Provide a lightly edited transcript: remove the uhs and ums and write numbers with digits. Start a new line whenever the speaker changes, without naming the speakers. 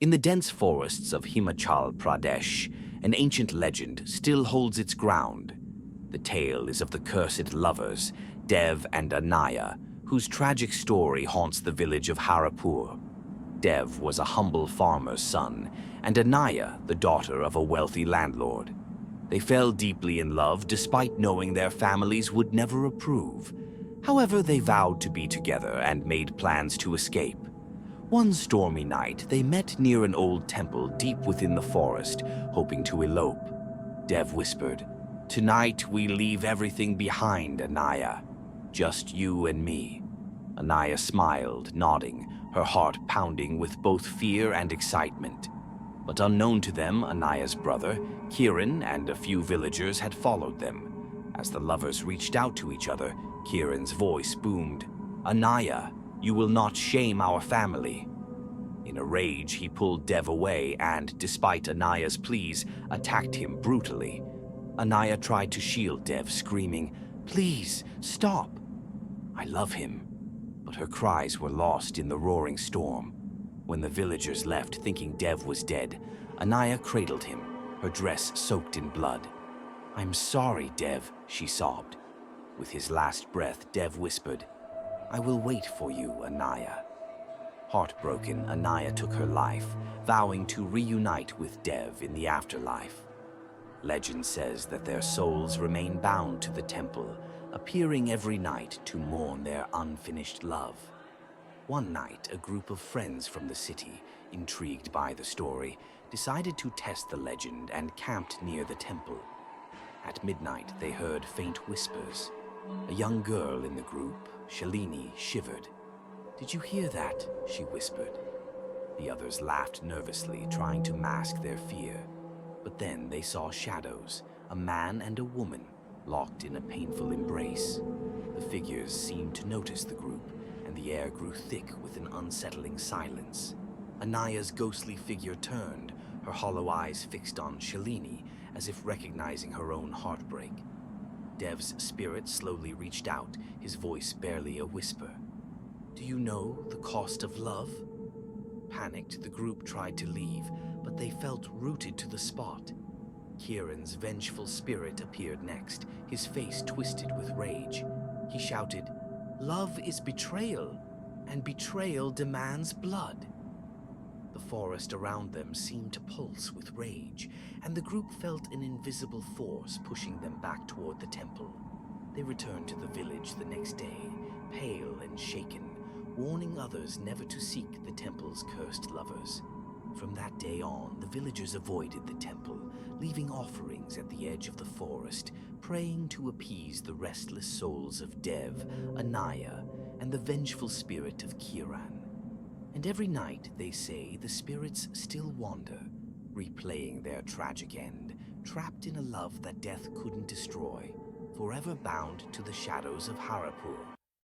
In the dense forests of Himachal Pradesh, an ancient legend still holds its ground. The tale is of the cursed lovers, Dev and Anaya, whose tragic story haunts the village of Harapur. Dev was a humble farmer's son, and Anaya the daughter of a wealthy landlord. They fell deeply in love despite knowing their families would never approve. However, they vowed to be together and made plans to escape. One stormy night, they met near an old temple deep within the forest, hoping to elope. Dev whispered, "Tonight we leave everything behind, Anaya. Just you and me." Anaya smiled, nodding, her heart pounding with both fear and excitement. But unknown to them, Anaya's brother, Kiran, and a few villagers had followed them. As the lovers reached out to each other, Kiran's voice boomed, "Anaya, you will not shame our family." In a rage, he pulled Dev away and, despite Anaya's pleas, attacked him brutally. Anaya tried to shield Dev, screaming, "Please, stop! I love him." But her cries were lost in the roaring storm. When the villagers left thinking Dev was dead, Anaya cradled him, her dress soaked in blood. "I'm sorry, Dev," she sobbed. With his last breath, Dev whispered, "I will wait for you, Anaya." Heartbroken, Anaya took her life, vowing to reunite with Dev in the afterlife. Legend says that their souls remain bound to the temple, appearing every night to mourn their unfinished love. One night, a group of friends from the city, intrigued by the story, decided to test the legend and camped near the temple. At midnight, they heard faint whispers. A young girl in the group, Shalini, shivered. "Did you hear that?" she whispered. The others laughed nervously, trying to mask their fear. But then they saw shadows, a man and a woman, locked in a painful embrace. The figures seemed to notice the group, and the air grew thick with an unsettling silence. Anaya's ghostly figure turned, her hollow eyes fixed on Shalini, as if recognizing her own heartbreak. Dev's spirit slowly reached out, his voice barely a whisper. "Do you know the cost of love?" Panicked, the group tried to leave, but they felt rooted to the spot. Kiran's vengeful spirit appeared next, his face twisted with rage. He shouted, "Love is betrayal, and betrayal demands blood." The forest around them seemed to pulse with rage, and the group felt an invisible force pushing them back toward the temple. They returned to the village the next day, pale and shaken, warning others never to seek the temple's cursed lovers. From that day on, the villagers avoided the temple, leaving offerings at the edge of the forest, praying to appease the restless souls of Dev, Anaya, and the vengeful spirit of Kiran. And every night, they say, the spirits still wander, replaying their tragic end, trapped in a love that death couldn't destroy, forever bound to the shadows of Harapur.